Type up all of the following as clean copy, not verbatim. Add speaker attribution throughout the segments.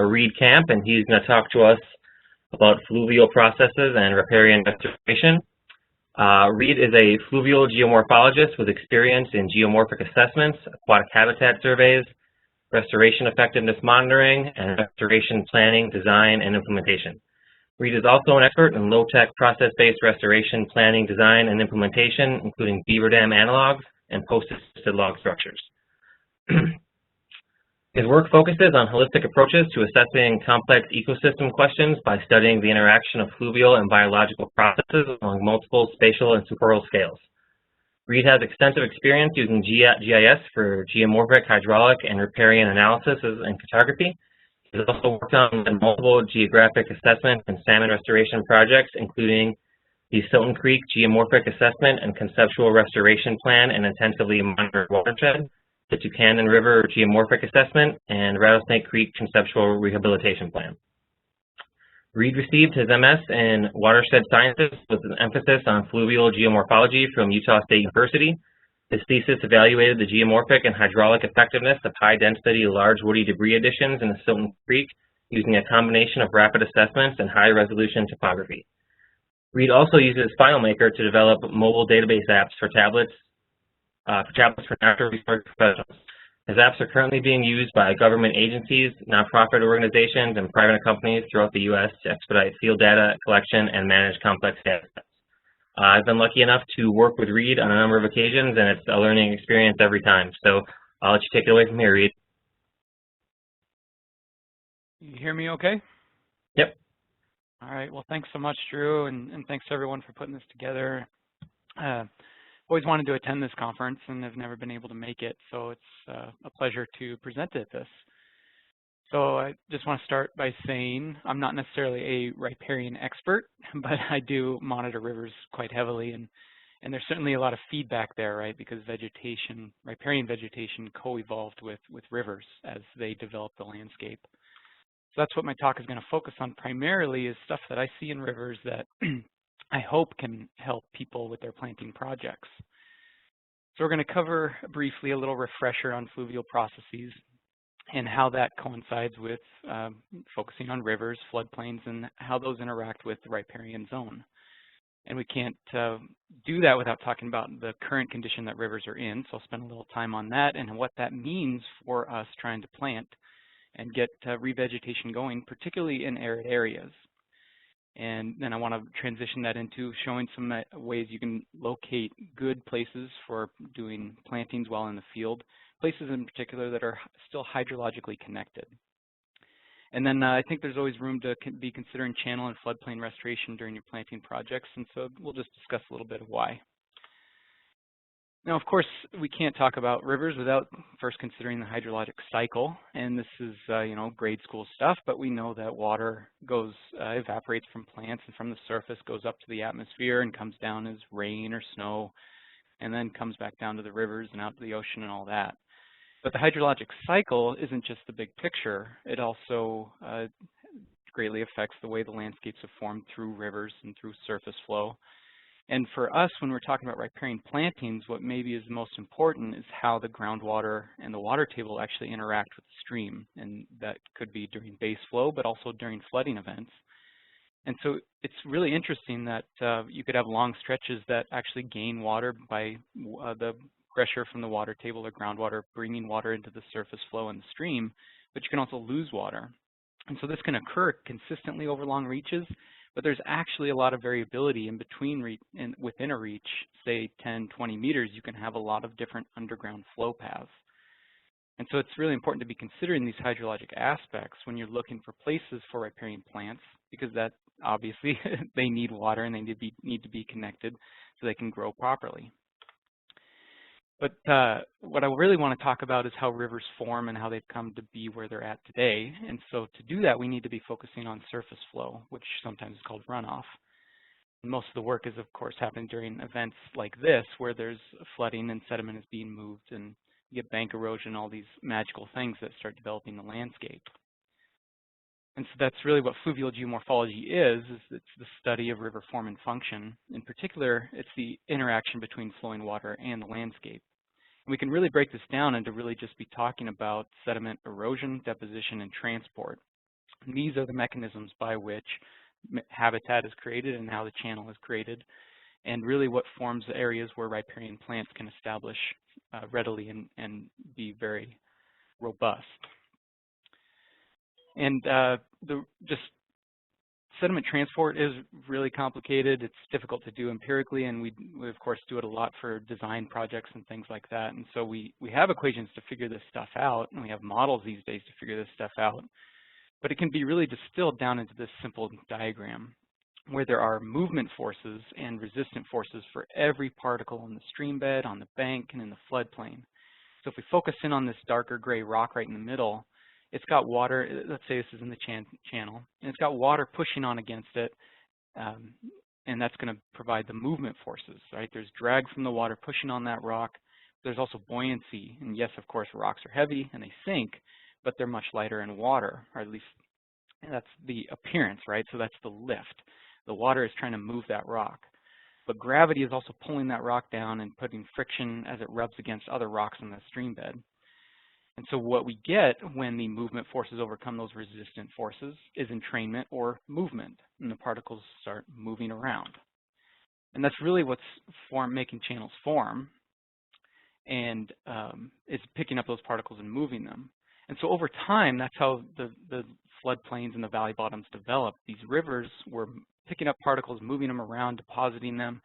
Speaker 1: Reid Camp, and he's going to talk to us about fluvial processes and riparian restoration. Reid is a fluvial geomorphologist with experience in geomorphic assessments, aquatic habitat surveys, restoration effectiveness monitoring, and restoration planning, design, and implementation. Reid is also an expert in low-tech process-based restoration planning, design, and implementation, including beaver dam analogs and post-assisted log structures. His work focuses on holistic approaches to assessing complex ecosystem questions by studying the interaction of fluvial and biological processes along multiple spatial and temporal scales. Reid has extensive experience using GIS for geomorphic, hydraulic, and riparian analysis and cartography. He has also worked on multiple geographic assessment and salmon restoration projects, including the Silton Creek Geomorphic Assessment and Conceptual Restoration Plan and Intensively Monitored Watershed, the Tucannon River Geomorphic Assessment, and Rattlesnake Creek Conceptual Rehabilitation Plan. Reid received his MS in Watershed Sciences with an emphasis on fluvial geomorphology from Utah State University. His thesis evaluated the geomorphic and hydraulic effectiveness of high-density, large woody debris additions in the Silton Creek using a combination of rapid assessments and high-resolution topography. Reid also uses FileMaker to develop mobile database apps for tablets for natural resource professionals. His apps are currently being used by government agencies, nonprofit organizations, and private companies throughout the U.S. to expedite field data collection and manage complex data sets. I've been lucky enough to work with Reid on a number of occasions, and it's a learning experience every time. So I'll let you take it away from here, Reid.
Speaker 2: You hear me okay?
Speaker 1: Yep.
Speaker 2: All right. Well, thanks so much, Drew, and thanks to everyone for putting this together. Always wanted to attend this conference and have never been able to make it, so it's a pleasure to present at this. So I just want to start by saying I'm not necessarily a riparian expert, but I do monitor rivers quite heavily, and there's certainly a lot of feedback there, right? Because vegetation, riparian vegetation, co-evolved with rivers as they develop the landscape. So that's what my talk is going to focus on primarily, is stuff that I see in rivers that I hope can help people with their planting projects. So we're going to cover briefly a little refresher on fluvial processes and how that coincides with focusing on rivers, floodplains, and how those interact with the riparian zone. And we can't do that without talking about the current condition that rivers are in, so I'll spend a little time on that and what that means for us trying to plant and get revegetation going, particularly in arid areas. And then I want to transition that into showing some ways you can locate good places for doing plantings while in the field, places in particular that are still hydrologically connected. And then I think there's always room to be considering channel and floodplain restoration during your planting projects, and so we'll just discuss a little bit of why. Now, of course, we can't talk about rivers without first considering the hydrologic cycle, and this is, grade school stuff, but we know that water evaporates from plants and from the surface, goes up to the atmosphere and comes down as rain or snow, and then comes back down to the rivers and out to the ocean and all that. But the hydrologic cycle isn't just the big picture. It also greatly affects the way the landscapes have formed through rivers and through surface flow. And for us, when we're talking about riparian plantings, what maybe is most important is how the groundwater and the water table actually interact with the stream. And that could be during base flow, but also during flooding events. And so it's really interesting that you could have long stretches that actually gain water by the pressure from the water table or groundwater bringing water into the surface flow in the stream, but you can also lose water. And so this can occur consistently over long reaches, but there's actually a lot of variability in between within a reach, say 10, 20 meters, you can have a lot of different underground flow paths. And so it's really important to be considering these hydrologic aspects when you're looking for places for riparian plants, because that obviously they need water and they need to be connected so they can grow properly. But what I really want to talk about is how rivers form and how they've come to be where they're at today. And so to do that, we need to be focusing on surface flow, which sometimes is called runoff. And most of the work is, of course, happening during events like this, where there's flooding and sediment is being moved, and you get bank erosion, all these magical things that start developing the landscape. And so that's really what fluvial geomorphology is it's the study of river form and function. In particular, it's the interaction between flowing water and the landscape. We can really break this down into really just be talking about sediment erosion, deposition, and transport. And these are the mechanisms by which habitat is created and how the channel is created, and really what forms the areas where riparian plants can establish readily and be very robust. And just sediment transport is really complicated. It's difficult to do empirically, and we of course do it a lot for design projects and things like that. And so we have equations to figure this stuff out, and we have models these days to figure this stuff out. But it can be really distilled down into this simple diagram where there are movement forces and resistant forces for every particle in the stream bed, on the bank, and in the floodplain. So if we focus in on this darker gray rock right in the middle, it's got water. Let's say this is in the channel, and it's got water pushing on against it, and that's going to provide the movement forces, right? There's drag from the water pushing on that rock. There's also buoyancy, and yes, of course, rocks are heavy and they sink, but they're much lighter in water, or at least that's the appearance, right? So that's the lift. The water is trying to move that rock. But gravity is also pulling that rock down and putting friction as it rubs against other rocks in the stream bed. And so what we get when the movement forces overcome those resistant forces is entrainment or movement, and the particles start moving around. And that's really what's making channels form, and it's picking up those particles and moving them. And so over time, that's how the floodplains and the valley bottoms developed. These rivers were picking up particles, moving them around, depositing them.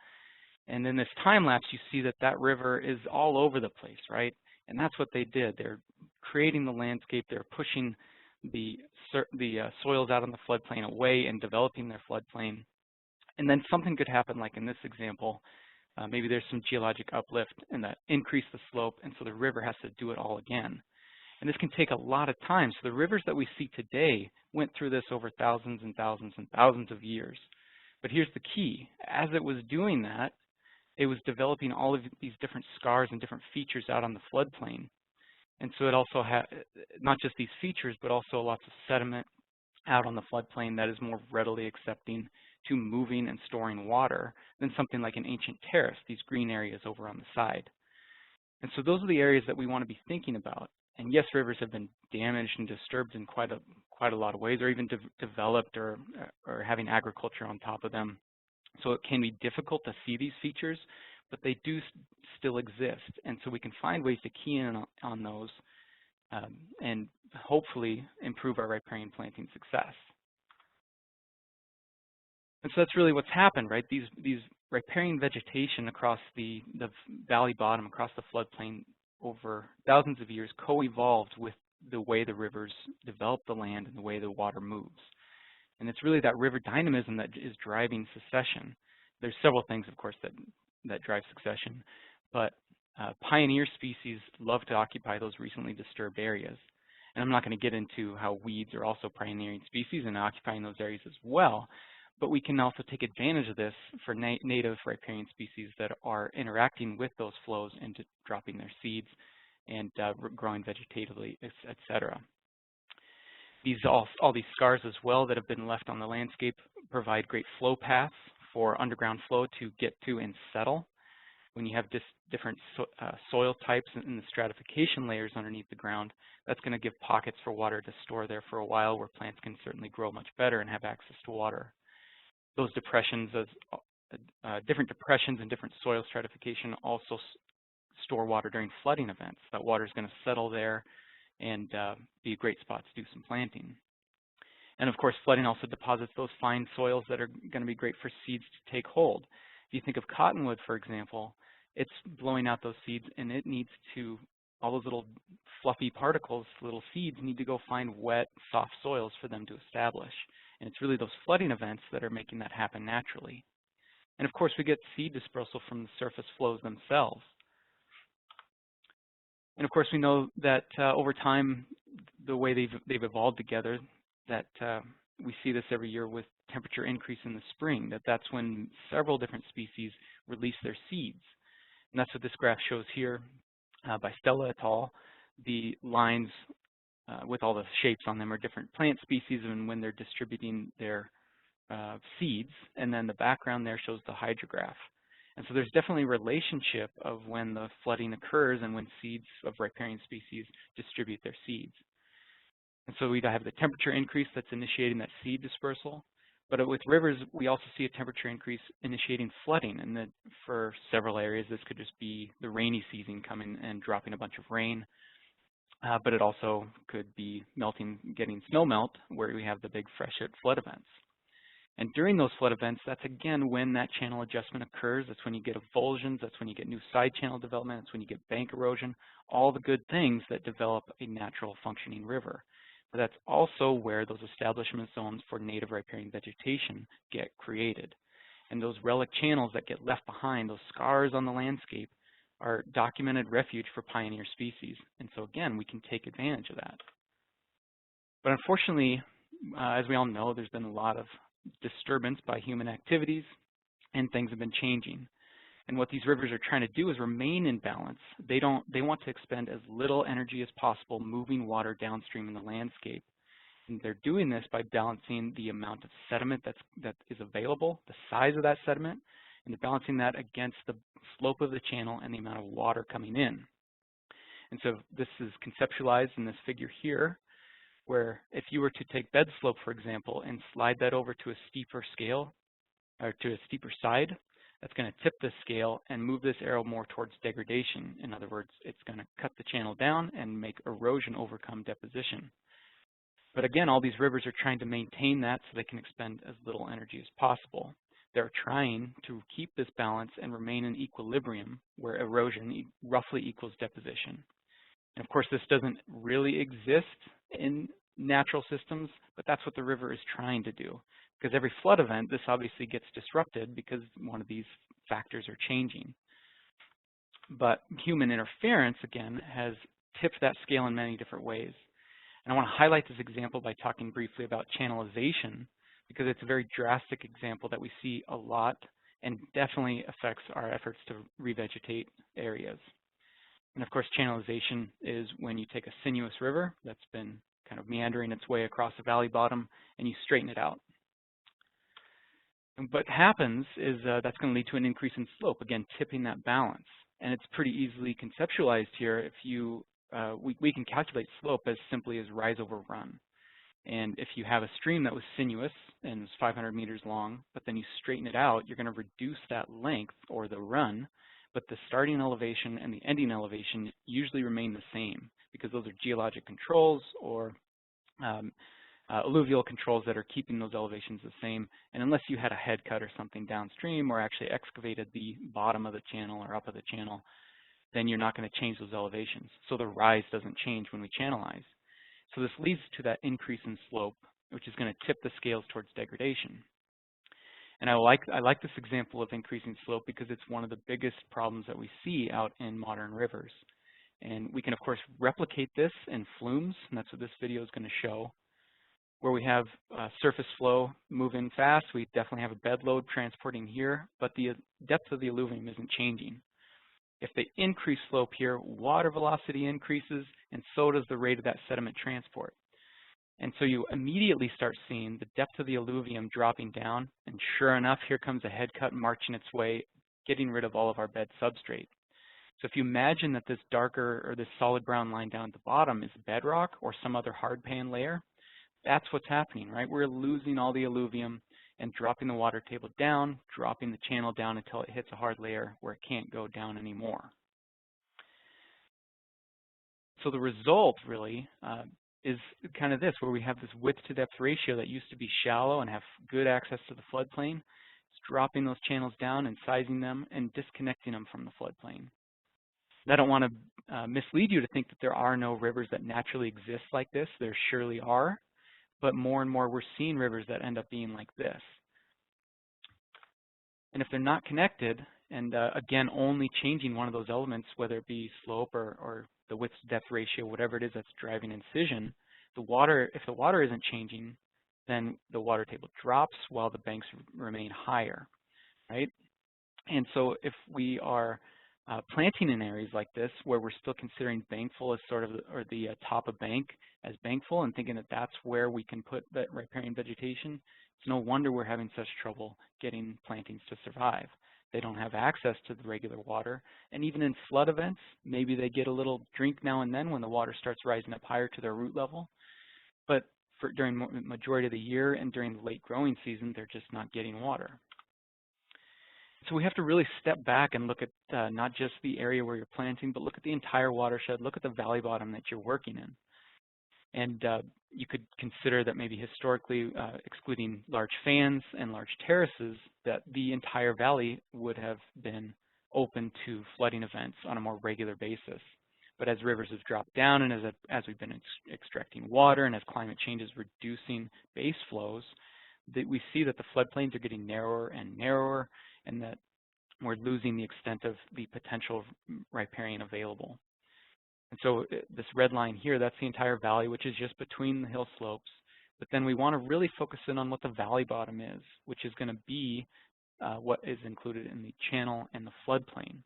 Speaker 2: And in this time lapse, you see that that river is all over the place, right? And that's what they did. They're creating the landscape. They're pushing the soils out on the floodplain away and developing their floodplain. And then something could happen, like in this example. Maybe there's some geologic uplift and that increase the slope, and so the river has to do it all again. And this can take a lot of time. So the rivers that we see today went through this over thousands and thousands and thousands of years. But here's the key. As it was doing that, it was developing all of these different scars and different features out on the floodplain. And so it also had not just these features, but also lots of sediment out on the floodplain that is more readily accepting to moving and storing water than something like an ancient terrace, these green areas over on the side. And so those are the areas that we want to be thinking about. And yes, rivers have been damaged and disturbed in quite a lot of ways, or even developed or having agriculture on top of them. So it can be difficult to see these features, but they do still exist. And so we can find ways to key in on those and hopefully improve our riparian planting success. And so that's really what's happened, right? These riparian vegetation across the valley bottom, across the floodplain over thousands of years co-evolved with the way the rivers develop the land and the way the water moves. And it's really that river dynamism that is driving succession. There's several things, of course, that drive succession, but pioneer species love to occupy those recently disturbed areas. And I'm not going to get into how weeds are also pioneering species and occupying those areas as well, but we can also take advantage of this for native riparian species that are interacting with those flows and dropping their seeds and growing vegetatively, etc. All these scars as well that have been left on the landscape provide great flow paths for underground flow to get to and settle. When you have different soil types in the stratification layers underneath the ground, that's going to give pockets for water to store there for a while where plants can certainly grow much better and have access to water. Those depressions, different depressions and different soil stratification also store water during flooding events. That water is going to settle there and be a great spot to do some planting. And of course, flooding also deposits those fine soils that are going to be great for seeds to take hold. If you think of cottonwood, for example, it's blowing out those seeds, and it needs to, all those little fluffy particles, little seeds, need to go find wet, soft soils for them to establish. And it's really those flooding events that are making that happen naturally. And of course, we get seed dispersal from the surface flows themselves. And of course, we know that over time, the way they've evolved together, that we see this every year with temperature increase in the spring, that's when several different species release their seeds. And that's what this graph shows here by Stella et al. The lines with all the shapes on them are different plant species and when they're distributing their seeds. And then the background there shows the hydrograph. And so there's definitely a relationship of when the flooding occurs and when seeds of riparian species distribute their seeds. And so we have the temperature increase that's initiating that seed dispersal. But with rivers, we also see a temperature increase initiating flooding. And that for several areas, this could just be the rainy season coming and dropping a bunch of rain. But it also could be melting, getting snow melt, where we have the big freshet flood events. And during those flood events, that's again when that channel adjustment occurs. That's when you get avulsions. That's when you get new side channel development. That's when you get bank erosion, all the good things that develop a natural functioning river. But that's also where those establishment zones for native riparian vegetation get created. And those relic channels that get left behind, those scars on the landscape, are documented refuge for pioneer species. And so again, we can take advantage of that. But unfortunately, as we all know, there's been a lot of disturbance by human activities, and things have been changing. And what these rivers are trying to do is remain in balance. They want to expend as little energy as possible moving water downstream in the landscape. And they're doing this by balancing the amount of sediment that is available, the size of that sediment, and they're balancing that against the slope of the channel and the amount of water coming in. And so this is conceptualized in this figure here, where if you were to take bed slope, for example, and slide that over to a steeper scale, or to a steeper side, that's going to tip this scale and move this arrow more towards degradation. In other words, it's going to cut the channel down and make erosion overcome deposition. But again, all these rivers are trying to maintain that so they can expend as little energy as possible. They're trying to keep this balance and remain in equilibrium where erosion roughly equals deposition. And of course, this doesn't really exist in natural systems, but that's what the river is trying to do. Because every flood event, this obviously gets disrupted because one of these factors are changing. But human interference, again, has tipped that scale in many different ways. And I want to highlight this example by talking briefly about channelization, because it's a very drastic example that we see a lot and definitely affects our efforts to revegetate areas. And of course, channelization is when you take a sinuous river that's been kind of meandering its way across a valley bottom and you straighten it out. And what happens is that's going to lead to an increase in slope, again, tipping that balance. And it's pretty easily conceptualized here. If you, we can calculate slope as simply as rise over run. And if you have a stream that was sinuous and was 500 meters long, but then you straighten it out, you're going to reduce that length or the run, but the starting elevation and the ending elevation usually remain the same because those are geologic controls or alluvial controls that are keeping those elevations the same. And unless you had a head cut or something downstream or actually excavated the bottom of the channel or up of the channel, then you're not going to change those elevations. So the rise doesn't change when we channelize. So this leads to that increase in slope, which is going to tip the scales towards degradation. And I like this example of increasing slope because it's one of the biggest problems that we see out in modern rivers. And we can, of course, replicate this in flumes, and that's what this video is going to show. Where we have surface flow moving fast, we definitely have a bed load transporting here, but the depth of the alluvium isn't changing. If they increase slope here, water velocity increases, and so does the rate of that sediment transport. And so you immediately start seeing the depth of the alluvium dropping down, and sure enough, here comes a head cut marching its way, getting rid of all of our bed substrate. So if you imagine that this darker or this solid brown line down at the bottom is bedrock or some other hard pan layer, that's what's happening, right? We're losing all the alluvium and dropping the water table down, dropping the channel down until it hits a hard layer where it can't go down anymore. So the result really is kind of this, where we have this width to depth ratio that used to be shallow and have good access to the floodplain. It's dropping those channels down and sizing them and disconnecting them from the floodplain. I don't want to mislead you to think that there are no rivers that naturally exist like this. There surely are. But more and more we're seeing rivers that end up being like this. And if they're not connected, and again, only changing one of those elements, whether it be slope or the width to depth ratio, whatever it is that's driving incision, if the water isn't changing, then the water table drops while the banks remain higher, right? And so if we are planting in areas like this, where we're still considering Bankfull as sort of, or the top of bank as Bankfull, and thinking that that's where we can put that riparian vegetation, it's no wonder we're having such trouble getting plantings to survive. They don't have access to the regular water. And even in flood events, maybe they get a little drink now and then when the water starts rising up higher to their root level. But during the majority of the year and during the late growing season, they're just not getting water. So we have to really step back and look at not just the area where you're planting, but look at the entire watershed, look at the valley bottom that you're working in. And you could consider that maybe historically, excluding large fans and large terraces, that the entire valley would have been open to flooding events on a more regular basis. But as rivers have dropped down and as we've been extracting water and as climate change is reducing base flows, that we see that the floodplains are getting narrower and narrower, and that we're losing the extent of the potential riparian available. And so this red line here, that's the entire valley, which is just between the hill slopes. But then we want to really focus in on what the valley bottom is, which is going to be what is included in the channel and the floodplain.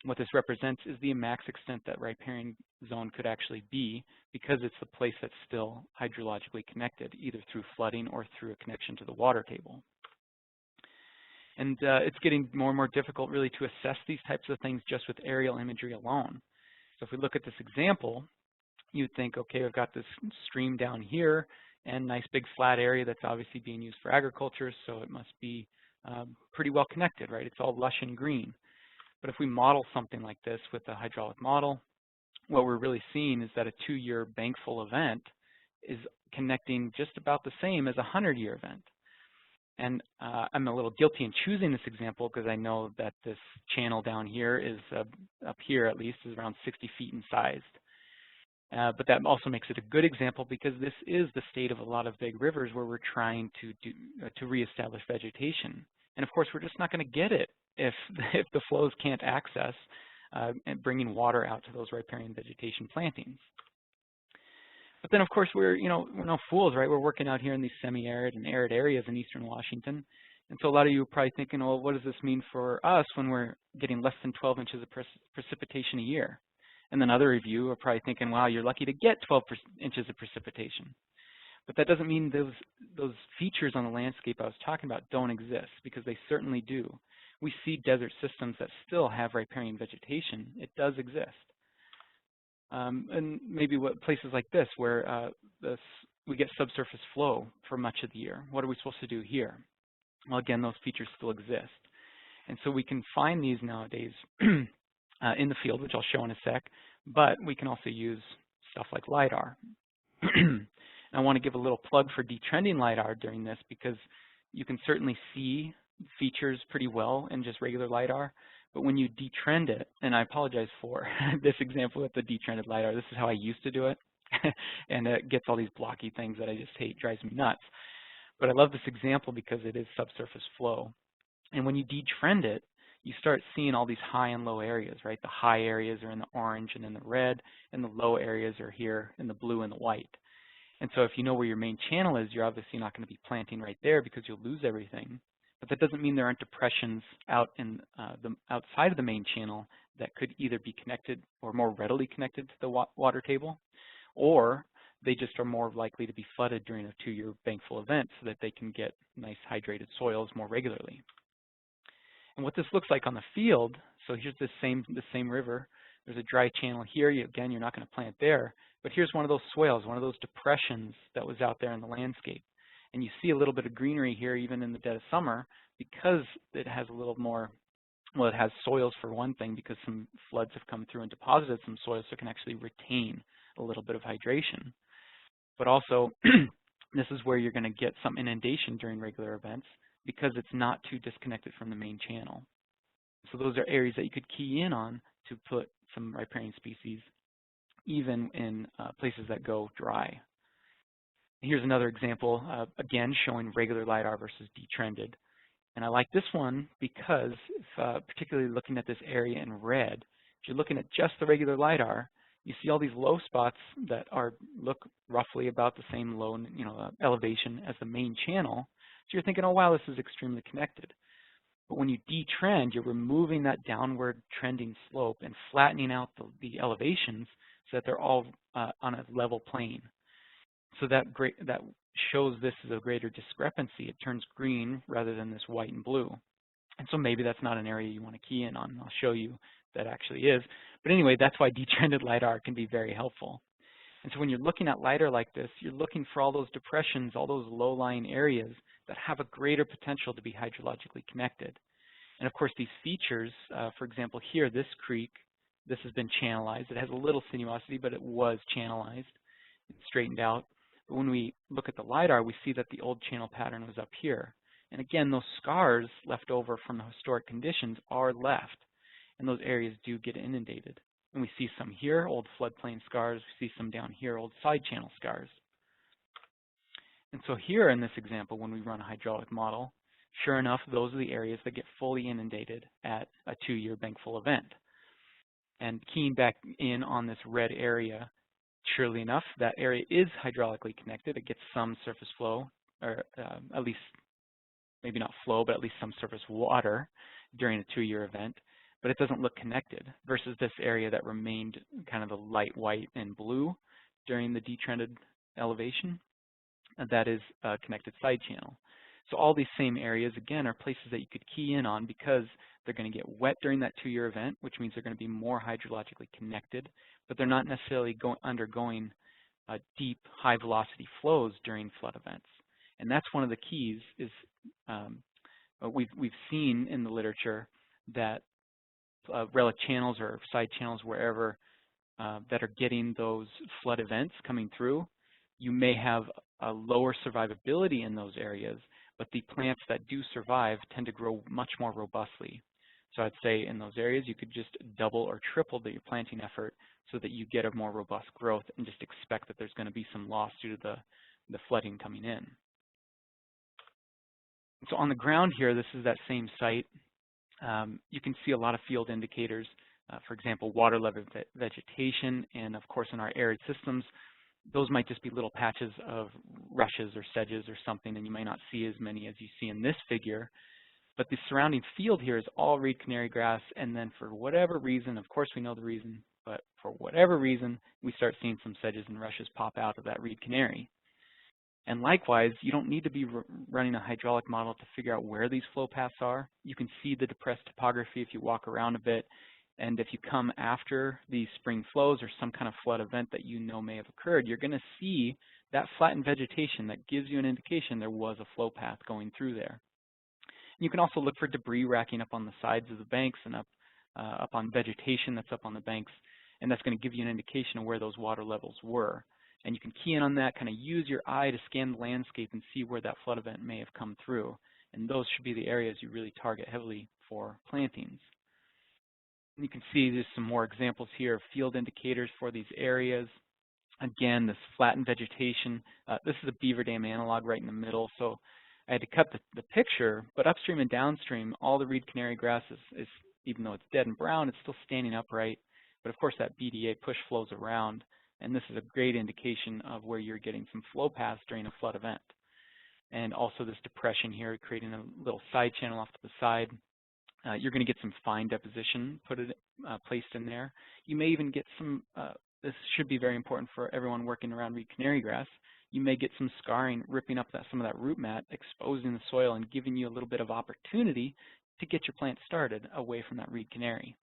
Speaker 2: And what this represents is the max extent that riparian zone could actually be, because it's the place that's still hydrologically connected, either through flooding or through a connection to the water table. And it's getting more and more difficult really to assess these types of things just with aerial imagery alone. So if we look at this example, you'd think, okay, I've got this stream down here and nice big flat area that's obviously being used for agriculture, so it must be pretty well connected, right? It's all lush and green. But if we model something like this with a hydraulic model, what we're really seeing is that a 2-year Bankfull event is connecting just about the same as a 100-year event. And I'm a little guilty in choosing this example because I know that this channel down here is, up here at least, is around 60 feet in size. But that also makes it a good example because this is the state of a lot of big rivers where we're trying to reestablish vegetation. And of course, we're just not going to get it if the flows can't access and bringing water out to those riparian vegetation plantings. But then, of course, we're no fools, right? We're working out here in these semi-arid and arid areas in eastern Washington. And so a lot of you are probably thinking, well, what does this mean for us when we're getting less than 12 inches of precipitation a year? And then other of you are probably thinking, wow, you're lucky to get 12 inches of precipitation. But that doesn't mean those features on the landscape I was talking about don't exist, because they certainly do. We see desert systems that still have riparian vegetation. It does exist. And maybe places like this where we get subsurface flow for much of the year. What are we supposed to do here? Well, again, those features still exist. And so we can find these nowadays in the field, which I'll show in a sec, but we can also use stuff like LiDAR. I want to give a little plug for detrending LiDAR during this, because you can certainly see features pretty well in just regular LiDAR. But when you detrend it, and I apologize for this example with the detrended LiDAR, this is how I used to do it, and it gets all these blocky things that I just hate, drives me nuts. But I love this example because it is subsurface flow. And when you detrend it, you start seeing all these high and low areas, right? The high areas are in the orange and in the red, and the low areas are here in the blue and the white. And so if you know where your main channel is, you're obviously not going to be planting right there because you'll lose everything. But that doesn't mean there aren't depressions out in outside of the main channel that could either be connected or more readily connected to the water table, or they just are more likely to be flooded during a 2-year Bankfull event so that they can get nice hydrated soils more regularly. And what this looks like on the field, so here's the same river. There's a dry channel here. Again, you're not going to plant there. But here's one of those swales, one of those depressions that was out there in the landscape. And you see a little bit of greenery here even in the dead of summer because it has a little more, well, it has soils for one thing, because some floods have come through and deposited some soils so it can actually retain a little bit of hydration. But also, this is where you're going to get some inundation during regular events because it's not too disconnected from the main channel. So those are areas that you could key in on to put some riparian species, even in places that go dry. Here's another example, again, showing regular LiDAR versus detrended. And I like this one because, particularly looking at this area in red, if you're looking at just the regular LiDAR, you see all these low spots that look roughly about the same low, elevation as the main channel. So you're thinking, oh, wow, this is extremely connected. But when you detrend, you're removing that downward trending slope and flattening out the elevations so that they're all on a level plane. So that shows this as a greater discrepancy. It turns green rather than this white and blue. And so maybe that's not an area you want to key in on. I'll show you that actually is. But anyway, that's why detrended LiDAR can be very helpful. And so when you're looking at LiDAR like this, you're looking for all those depressions, all those low-lying areas that have a greater potential to be hydrologically connected. And of course, these features, for example, here, this creek, this has been channelized. It has a little sinuosity, but it was channelized and straightened out. But when we look at the LiDAR, we see that the old channel pattern was up here. And again, those scars left over from the historic conditions are left, and those areas do get inundated. And we see some here, old floodplain scars. We see some down here, old side channel scars. And so here in this example, when we run a hydraulic model, sure enough, those are the areas that get fully inundated at a 2-year Bankfull event. And keying back in on this red area, surely enough, that area is hydraulically connected. It gets some surface flow, or at least, maybe not flow, but at least some surface water during a 2-year event. But it doesn't look connected versus this area that remained kind of the light white and blue during the detrended elevation. That is a connected side channel. So all these same areas, again, are places that you could key in on because they're going to get wet during that 2-year event, which means they're going to be more hydrologically connected, but they're not necessarily undergoing deep, high-velocity flows during flood events. And that's one of the keys is we've seen in the literature that relic channels or side channels wherever that are getting those flood events coming through, you may have a lower survivability in those areas, but the plants that do survive tend to grow much more robustly. So I'd say in those areas you could just double or triple your planting effort so that you get a more robust growth and just expect that there's going to be some loss due to the flooding coming in. So on the ground here, this is that same site. You can see a lot of field indicators, for example, water level vegetation, and of course in our arid systems, those might just be little patches of rushes or sedges or something, and you might not see as many as you see in this figure. But the surrounding field here is all reed canary grass, and then for whatever reason, of course we know the reason, but for whatever reason, we start seeing some sedges and rushes pop out of that reed canary. And likewise, you don't need to be running a hydraulic model to figure out where these flow paths are. You can see the depressed topography if you walk around a bit. And if you come after these spring flows or some kind of flood event that you know may have occurred, you're going to see that flattened vegetation that gives you an indication there was a flow path going through there. You can also look for debris racking up on the sides of the banks and up on vegetation that's up on the banks, and that's going to give you an indication of where those water levels were. And you can key in on that, kind of use your eye to scan the landscape and see where that flood event may have come through. And those should be the areas you really target heavily for plantings. And you can see there's some more examples here of field indicators for these areas. Again, this flattened vegetation. This is a beaver dam analog right in the middle, so I had to cut the picture, but upstream and downstream, all the reed canary grass is, even though it's dead and brown, it's still standing upright. But of course, that BDA push flows around, and this is a great indication of where you're getting some flow paths during a flood event. And also this depression here, creating a little side channel off to the side. You're going to get some fine deposition placed in there. You may even get some, this should be very important for everyone working around reed canary grass, you may get some scarring, ripping up some of that root mat, exposing the soil and giving you a little bit of opportunity to get your plant started away from that reed canary.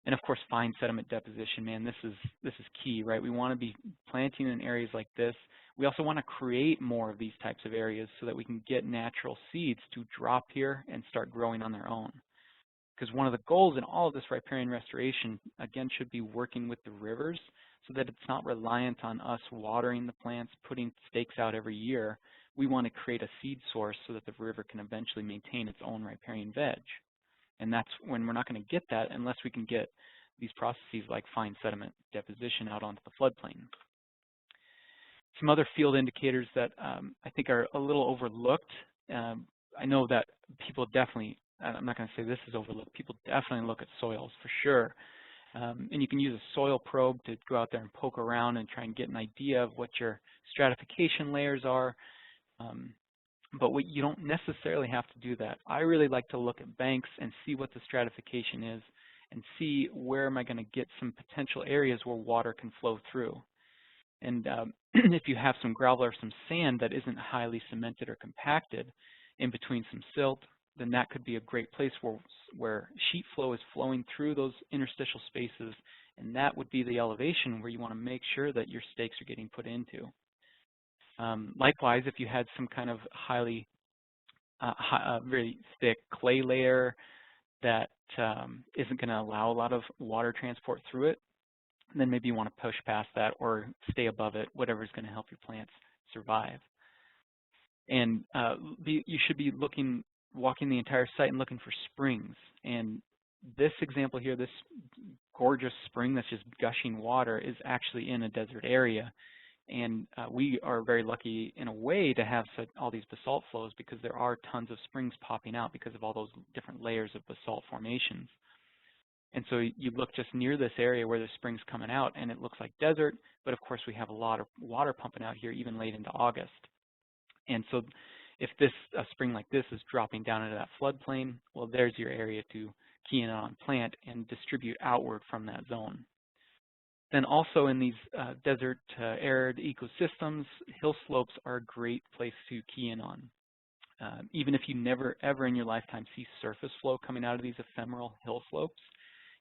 Speaker 2: And of course, fine sediment deposition, man, this is key, right? We want to be planting in areas like this. We also want to create more of these types of areas so that we can get natural seeds to drop here and start growing on their own. Because one of the goals in all of this riparian restoration, again, should be working with the rivers so that it's not reliant on us watering the plants, putting stakes out every year. We want to create a seed source so that the river can eventually maintain its own riparian veg. And that's when we're not going to get that unless we can get these processes like fine sediment deposition out onto the floodplain. Some other field indicators that I think are a little overlooked. I know that people definitely, I'm not going to say this is overlooked, people definitely look at soils for sure. And you can use a soil probe to go out there and poke around and try and get an idea of what your stratification layers are. But you don't necessarily have to do that. I really like to look at banks and see what the stratification is and see where am I going to get some potential areas where water can flow through. And if you have some gravel or some sand that isn't highly cemented or compacted in between some silt, then that could be a great place where sheet flow is flowing through those interstitial spaces, and that would be the elevation where you want to make sure that your stakes are getting put into. Likewise, if you had some kind of very thick clay layer that isn't going to allow a lot of water transport through it, then maybe you want to push past that or stay above it, whatever is going to help your plants survive. And you should be walking the entire site and looking for springs. And this example here, this gorgeous spring that's just gushing water, is actually in a desert area. And we are very lucky in a way to have all these basalt flows, because there are tons of springs popping out because of all those different layers of basalt formations. And so you look just near this area where the spring's coming out and it looks like desert, but of course we have a lot of water pumping out here even late into August. And so if a spring like this is dropping down into that floodplain, well, there's your area to key in on plant and distribute outward from that zone. Then also in these desert arid ecosystems, hill slopes are a great place to key in on. Even if you never ever in your lifetime see surface flow coming out of these ephemeral hill slopes,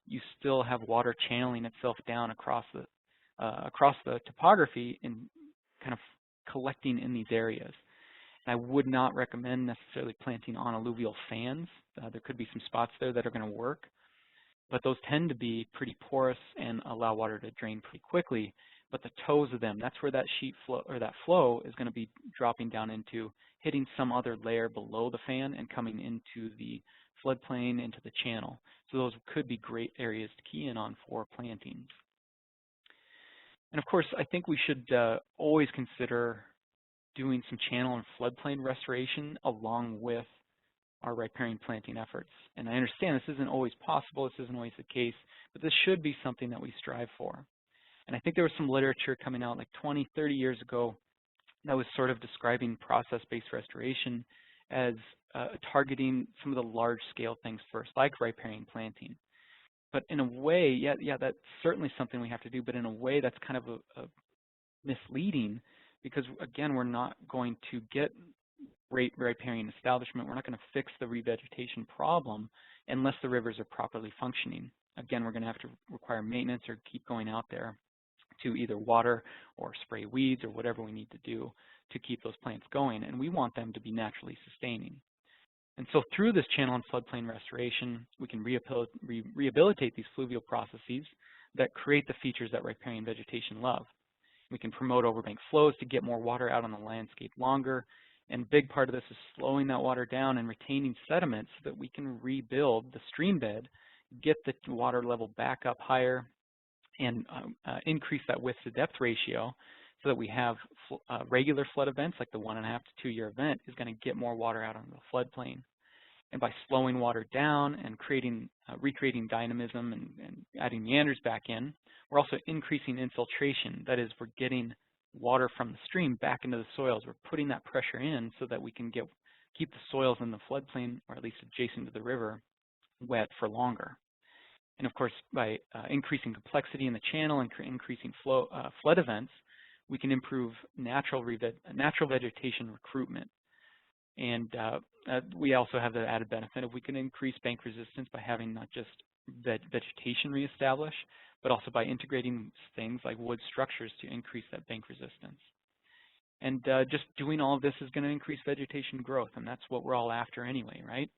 Speaker 2: you still have water channeling itself down across the topography and kind of collecting in these areas. And I would not recommend necessarily planting on alluvial fans. There could be some spots there that are going to work, but those tend to be pretty porous and allow water to drain pretty quickly. But the toes of them, that's where that sheet flow or that flow is going to be dropping down into, hitting some other layer below the fan and coming into the floodplain, into the channel. So those could be great areas to key in on for plantings. And of course, I think we should always consider doing some channel and floodplain restoration along with our riparian planting efforts. And I understand this isn't always possible, this isn't always the case, but this should be something that we strive for. And I think there was some literature coming out like 20, 30 years ago that was sort of describing process-based restoration as targeting some of the large-scale things first, like riparian planting. But in a way, yeah, that's certainly something we have to do, but in a way that's kind of a misleading, because again, we're not going to get great riparian establishment. We're not going to fix the revegetation problem unless the rivers are properly functioning. Again, we're going to have to require maintenance or keep going out there to either water or spray weeds or whatever we need to do to keep those plants going, and we want them to be naturally sustaining. And so through this channel and floodplain restoration, we can rehabilitate these fluvial processes that create the features that riparian vegetation love. We can promote overbank flows to get more water out on the landscape longer, and a big part of this is slowing that water down and retaining sediments so that we can rebuild the stream bed, get the water level back up higher, and increase that width to depth ratio so that we have regular flood events like the 1.5 to 2 year event is going to get more water out on the floodplain. And by slowing water down and recreating dynamism and adding meanders back in, we're also increasing infiltration. That is, we're getting water from the stream back into the soils. We're putting that pressure in so that we can keep the soils in the floodplain, or at least adjacent to the river, wet for longer. And of course, by increasing complexity in the channel and increasing flood events, we can improve natural vegetation recruitment. And we also have the added benefit of we can increase bank resistance by having not just vegetation reestablish, but also by integrating things like wood structures to increase that bank resistance. And just doing all of this is going to increase vegetation growth, and that's what we're all after anyway, right?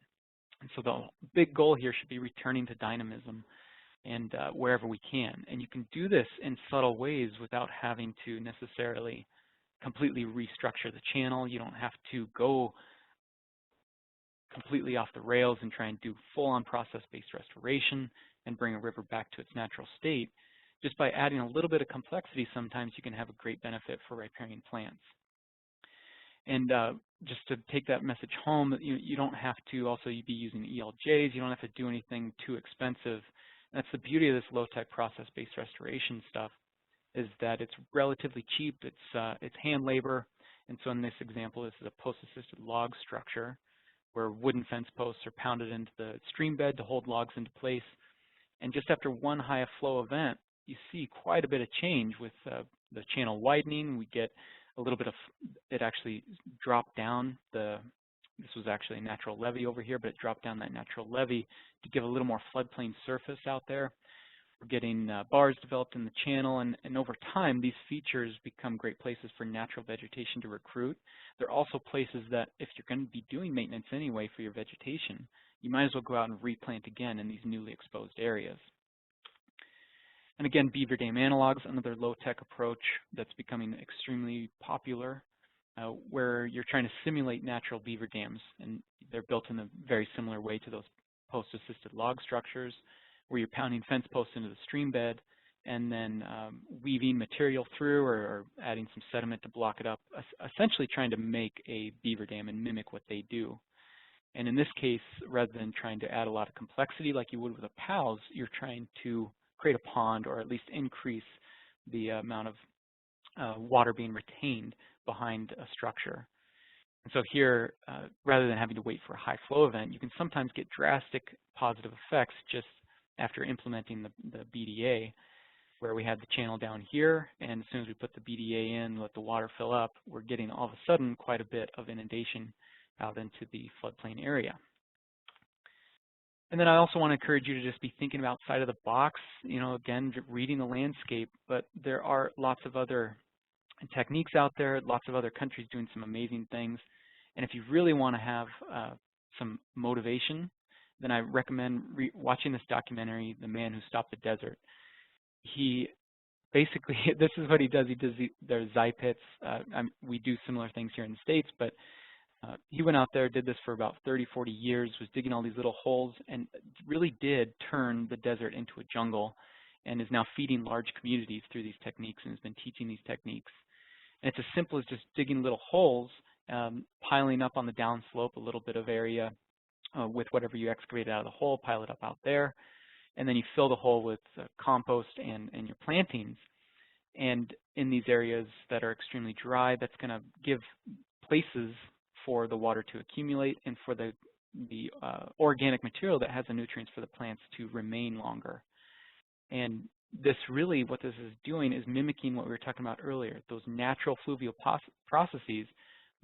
Speaker 2: And so the big goal here should be returning to dynamism and wherever we can. And you can do this in subtle ways without having to necessarily completely restructure the channel. You don't have to go completely off the rails and try and do full-on process-based restoration and bring a river back to its natural state. Just by adding a little bit of complexity, sometimes you can have a great benefit for riparian plants. And just to take that message home, you don't have to also be using ELJs. You don't have to do anything too expensive. That's the beauty of this low-tech process-based restoration stuff, is that it's relatively cheap. It's hand labor. And so in this example, this is a post-assisted log structure where wooden fence posts are pounded into the stream bed to hold logs into place. And just after one high flow event, you see quite a bit of change with the channel widening. We get a little bit of it actually drop down the this was actually a natural levee over here, but it dropped down that natural levee to give a little more floodplain surface out there. We're getting bars developed in the channel, and over time, these features become great places for natural vegetation to recruit. They're also places that if you're going to be doing maintenance anyway for your vegetation, you might as well go out and replant again in these newly exposed areas. And again, beaver dam analogs, another low-tech approach that's becoming extremely popular, where you're trying to simulate natural beaver dams, and they're built in a very similar way to those post-assisted log structures, where you're pounding fence posts into the stream bed and then weaving material through or adding some sediment to block it up, essentially trying to make a beaver dam and mimic what they do. And in this case, rather than trying to add a lot of complexity like you would with a POWS, you're trying to create a pond or at least increase the amount of water being retained behind a structure. And so here, rather than having to wait for a high flow event, you can sometimes get drastic positive effects just after implementing the BDA, where we had the channel down here, and as soon as we put the BDA in, let the water fill up, we're getting all of a sudden quite a bit of inundation out into the floodplain area. And then I also want to encourage you to just be thinking outside of the box, you know, again, reading the landscape, but there are lots of other techniques out there, lots of other countries doing some amazing things. And if you really want to have some motivation, then I recommend watching this documentary, The Man Who Stopped the Desert. He basically, this is what he does. He does there's Zai Pits. We do similar things here in the States, but he went out there, did this for about 30, 40 years, was digging all these little holes, and really did turn the desert into a jungle, and is now feeding large communities through these techniques and has been teaching these techniques. And it's as simple as just digging little holes, piling up on the downslope a little bit of area with whatever you excavated out of the hole, pile it up out there, and then you fill the hole with compost and your plantings. And in these areas that are extremely dry, that's going to give places for the water to accumulate and for the organic material that has the nutrients for the plants to remain longer. And this really, what this is doing is mimicking what we were talking about earlier, those natural fluvial processes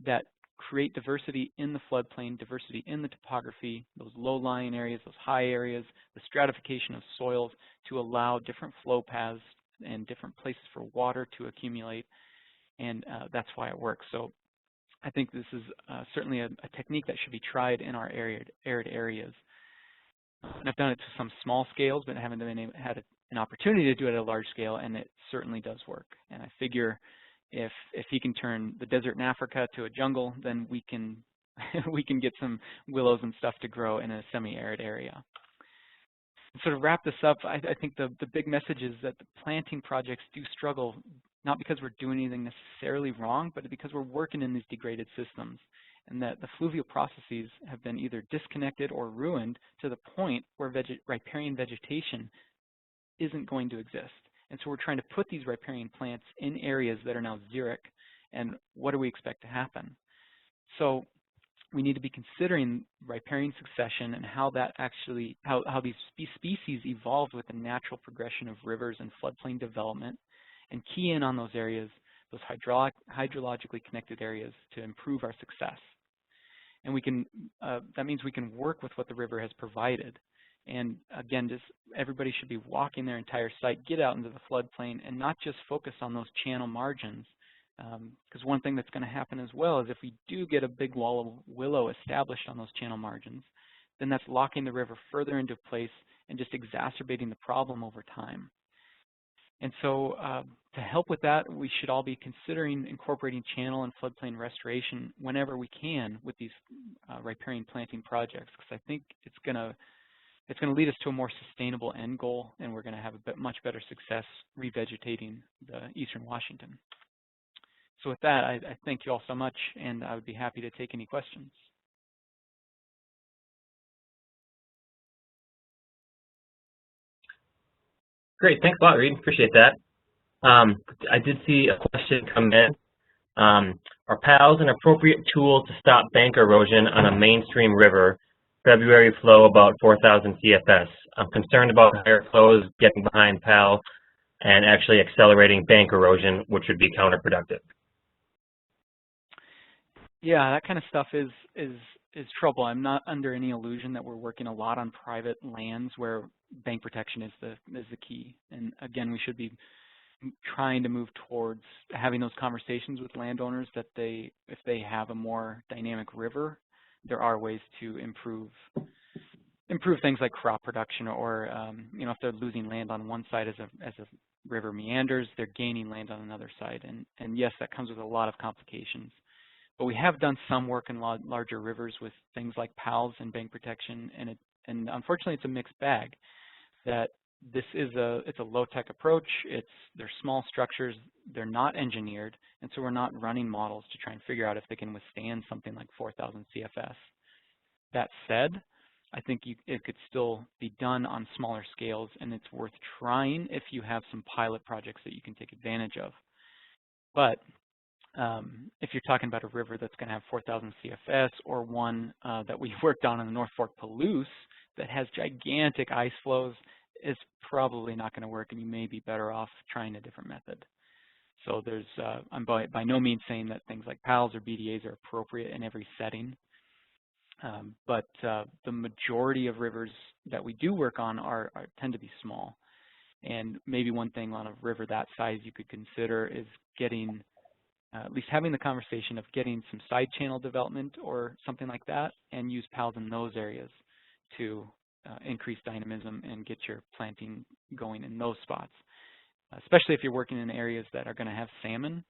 Speaker 2: that create diversity in the floodplain, diversity in the topography, those low-lying areas, those high areas, the stratification of soils to allow different flow paths and different places for water to accumulate, and that's why it works. So I think this is certainly a technique that should be tried in our arid areas. And I've done it to some small scales, but I haven't had an opportunity to do it at a large scale, and it certainly does work. And I figure if he can turn the desert in Africa to a jungle, then we can we can get some willows and stuff to grow in a semi-arid area. And sort of wrap this up, I think the big message is that the planting projects do struggle, not because we're doing anything necessarily wrong, but because we're working in these degraded systems, and that the fluvial processes have been either disconnected or ruined to the point where riparian vegetation isn't going to exist. And so we're trying to put these riparian plants in areas that are now xeric, and what do we expect to happen? So we need to be considering riparian succession and how that actually, how these species evolved with the natural progression of rivers and floodplain development, and key in on those areas, those hydrologically connected areas, to improve our success. And we can, that means we can work with what the river has provided. And again, just everybody should be walking their entire site, get out into the floodplain, and not just focus on those channel margins. Because one thing that's going to happen as well is if we do get a big wall of willow established on those channel margins, then that's locking the river further into place and just exacerbating the problem over time. And so to help with that, we should all be considering incorporating channel and floodplain restoration whenever we can with these riparian planting projects, because I think it's going to lead us to a more sustainable end goal, and we're going to have a much better success revegetating the eastern Washington. So with that, I thank you all so much, and I would be happy to take any questions.
Speaker 1: Great, thanks a lot, Reid. Appreciate that. I did see a question come in. Are PALs an appropriate tool to stop bank erosion on a mainstream river? February flow about 4,000 CFS. I'm concerned about higher flows getting behind PAL and actually accelerating bank erosion, which would be counterproductive.
Speaker 2: Yeah, that kind of stuff is is trouble. I'm not under any illusion that we're working a lot on private lands where bank protection is the key. And again, we should be trying to move towards having those conversations with landowners that if they have a more dynamic river, there are ways to improve things like crop production, or you know, if they're losing land on one side as a river meanders, they're gaining land on another side. And yes, that comes with a lot of complications. But we have done some work in larger rivers with things like PALs and bank protection, and unfortunately it's a mixed bag. That this is it's a low-tech approach. They're small structures, they're not engineered, and so we're not running models to try and figure out if they can withstand something like 4,000 CFS. That said, I think it could still be done on smaller scales, and it's worth trying if you have some pilot projects that you can take advantage of. But if you're talking about a river that's going to have 4,000 CFS, or one that we worked on in the North Fork Palouse that has gigantic ice flows, is probably not going to work, and you may be better off trying a different method. So I'm by no means saying that things like PALs or BDAs are appropriate in every setting, but the majority of rivers that we do work on tend to be small. And maybe one thing on a river that size you could consider is getting at least having the conversation of getting some side channel development or something like that, and use PALs in those areas to increase dynamism and get your planting going in those spots. Especially if you're working in areas that are going to have salmon,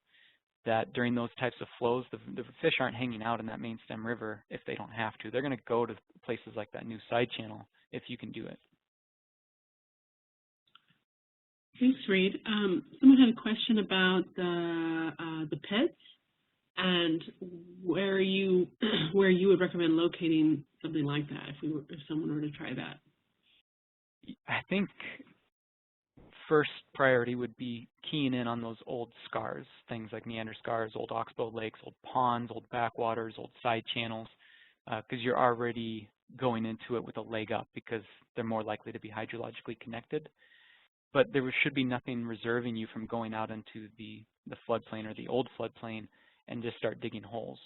Speaker 2: that during those types of flows, the fish aren't hanging out in that main stem river if they don't have to. They're going to go to places like that new side channel if you can do it.
Speaker 3: Thanks, Reid. Someone had a question about the pits and where you would recommend locating something like that if someone were to try that.
Speaker 2: I think first priority would be keying in on those old scars, things like meander scars, old oxbow lakes, old ponds, old backwaters, old side channels, because you're already going into it with a leg up because they're more likely to be hydrologically connected. But there should be nothing reserving you from going out into the floodplain or the old floodplain and just start digging holes,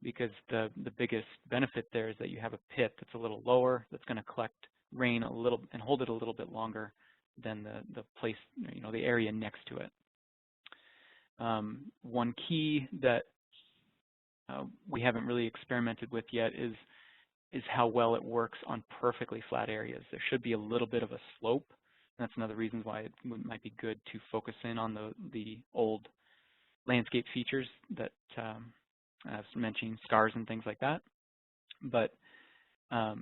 Speaker 2: because the biggest benefit there is that you have a pit that's a little lower, that's going to collect rain a little and hold it a little bit longer than the place, you know, the area next to it. One key that we haven't really experimented with yet is how well it works on perfectly flat areas. There should be a little bit of a slope. That's another reason why it might be good to focus in on the old landscape features that I was mentioning, scars and things like that. But I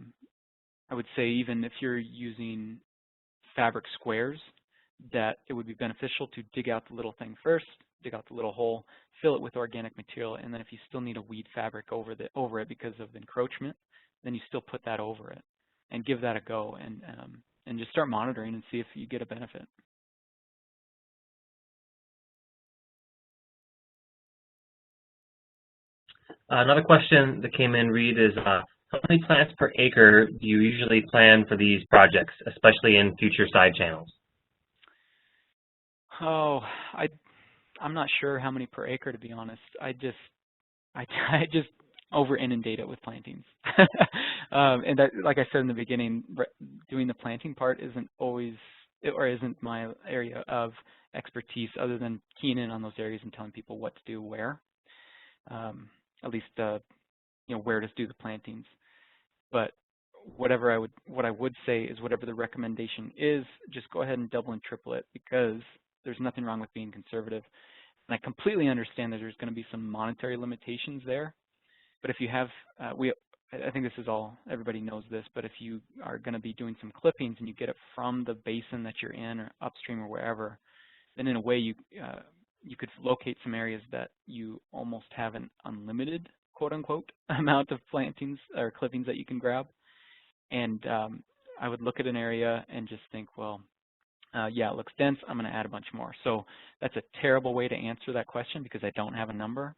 Speaker 2: would say even if you're using fabric squares, that it would be beneficial to dig out the little thing first, dig out the little hole, fill it with organic material, and then if you still need a weed fabric over it because of encroachment, then you still put that over it and give that a go, and just start monitoring and see if you get a benefit.
Speaker 1: Another question that came in, Reid, is how many plants per acre do you usually plan for these projects, especially in future side channels?
Speaker 2: Oh, I'm not sure how many per acre, to be honest. I just over inundate it with plantings. And that, like I said in the beginning, doing the planting part isn't my area of expertise, other than keying in on those areas and telling people what to do where. At least you know, where to do the plantings. But what I would say is whatever the recommendation is, just go ahead and double and triple it, because there's nothing wrong with being conservative. And I completely understand that there's going to be some monetary limitations there. But if you have, I think this is all, everybody knows this, but if you are going to be doing some clippings and you get it from the basin that you're in or upstream or wherever, then in a way you could locate some areas that you almost have an unlimited, quote unquote, amount of plantings or clippings that you can grab. And I would look at an area and just think, well, yeah, it looks dense, I'm going to add a bunch more. So that's a terrible way to answer that question, because I don't have a number,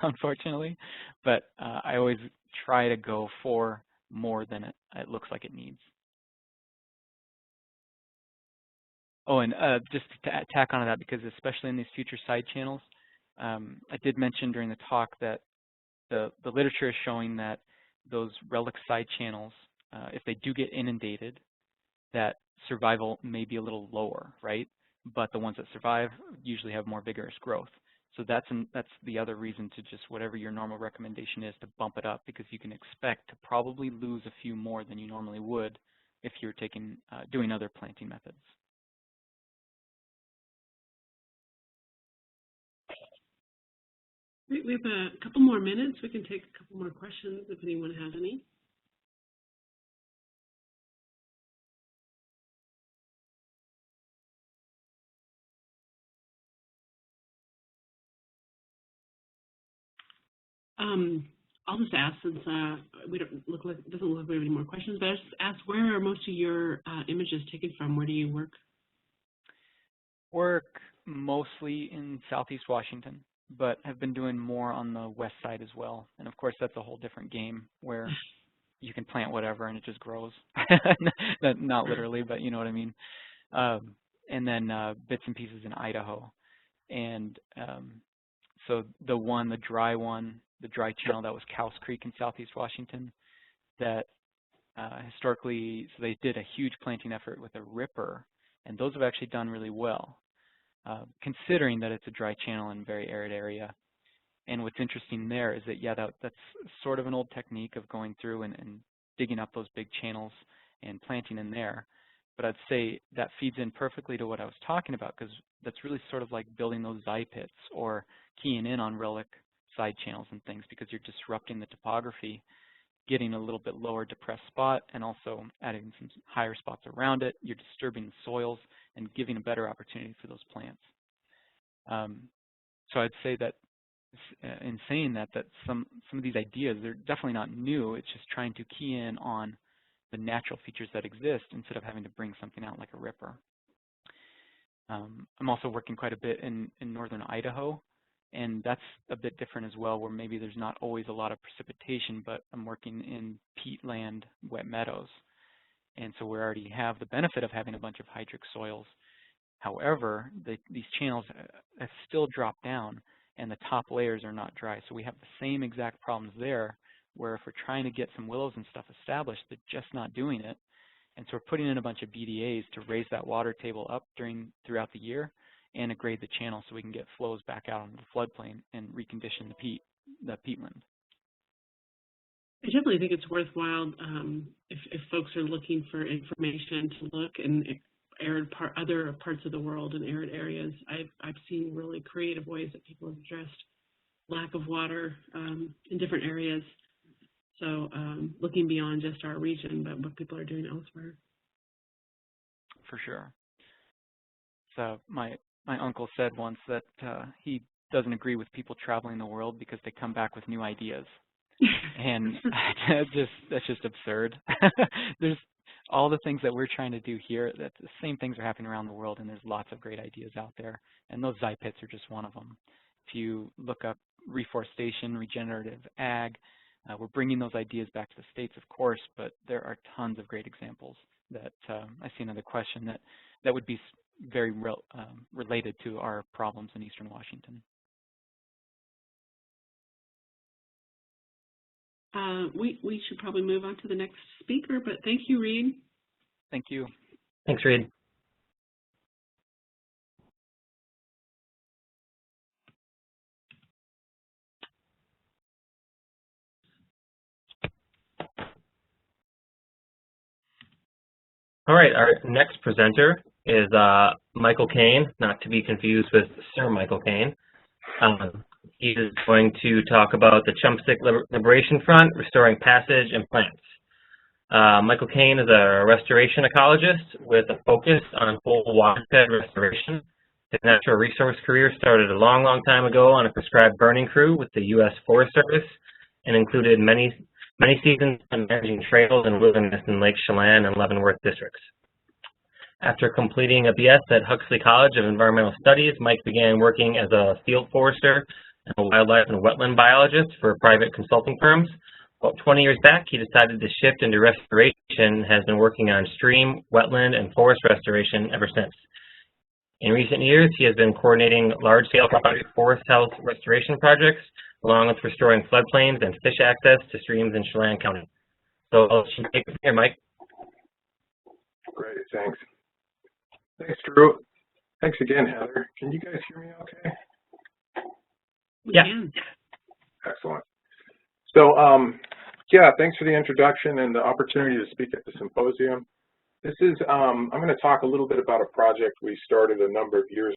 Speaker 2: unfortunately. But I always try to go for more than it looks like it needs. Oh, and just to tack onto that, because especially in these future side channels, I did mention during the talk that the literature is showing that those relic side channels, if they do get inundated, that survival may be a little lower, right? But the ones that survive usually have more vigorous growth. So that's the other reason to just, whatever your normal recommendation is, to bump it up, because you can expect to probably lose a few more than you normally would if you're doing other planting methods.
Speaker 3: We have a couple more minutes. We can take a couple more questions if anyone has any. I'll just ask, since we doesn't look like we have any more questions, but I'll just ask, where are most of your images taken from? Where do you work?
Speaker 2: Work mostly in Southeast Washington, but have been doing more on the west side as well. And of course, that's a whole different game where you can plant whatever and it just grows. Not literally, but you know what I mean. And then bits and pieces in Idaho. And so the dry channel that was Cows Creek in Southeast Washington, that historically, so they did a huge planting effort with a ripper, and those have actually done really well, considering that it's a dry channel in a very arid area. And what's interesting there is that, yeah, that's sort of an old technique of going through and digging up those big channels and planting in there. But I'd say that feeds in perfectly to what I was talking about, because that's really sort of like building those Zai Pits or keying in on relic side channels and things, because you're disrupting the topography, getting a little bit lower depressed spot, and also adding some higher spots around it. You're disturbing the soils and giving a better opportunity for those plants. So I'd say that in saying that some of these ideas, they're definitely not new. It's just trying to key in on the natural features that exist instead of having to bring something out like a ripper. I'm also working quite a bit in northern Idaho, and that's a bit different as well, where maybe there's not always a lot of precipitation, but I'm working in peatland wet meadows. And so we already have the benefit of having a bunch of hydric soils. However, these channels have still dropped down, and the top layers are not dry. So we have the same exact problems there, where if we're trying to get some willows and stuff established, they're just not doing it. And so we're putting in a bunch of BDAs to raise that water table up throughout the year and grade the channel so we can get flows back out onto the floodplain and recondition the peatland.
Speaker 3: I definitely think it's worthwhile if folks are looking for information to look in other parts of the world in arid areas. I've seen really creative ways that people have addressed lack of water in different areas. So looking beyond just our region, but what people are doing elsewhere.
Speaker 2: For sure. So my uncle said once that he doesn't agree with people traveling the world because they come back with new ideas. And that's just absurd. There's all the things that we're trying to do here, that the same things are happening around the world, and there's lots of great ideas out there. And those Zai Pits are just one of them. If you look up reforestation, regenerative ag, we're bringing those ideas back to the States, of course, but there are tons of great examples that I see another question that would be very related to our problems in Eastern Washington.
Speaker 3: We should probably move on to the next speaker, but thank you, Reid.
Speaker 2: Thank you.
Speaker 1: Thanks, Reid. All right, our next presenter is Michael Kane, not to be confused with Sir Michael Kane. He is going to talk about the Chumpstick Liberation Front, restoring passage and plants. Michael Kane is a restoration ecologist with a focus on full watershed restoration. His natural resource career started a long, long time ago on a prescribed burning crew with the U.S. Forest Service and included many seasons on managing trails and wilderness in Lake Chelan and Leavenworth districts. After completing a BS at Huxley College of Environmental Studies, Mike began working as a field forester and a wildlife and wetland biologist for private consulting firms. About 20 years back, he decided to shift into restoration and has been working on stream, wetland, and forest restoration ever since. In recent years, he has been coordinating large-scale forest health restoration projects along with restoring floodplains and fish access to streams in Chelan County. So I'll let you take it from here, Mike.
Speaker 4: Great, thanks. Thanks, Drew. Thanks again, Heather. Can you guys hear me okay?
Speaker 1: Yeah.
Speaker 4: Excellent. So, yeah, thanks for the introduction and the opportunity to speak at the symposium. This is, I'm going to talk a little bit about a project we started a number of years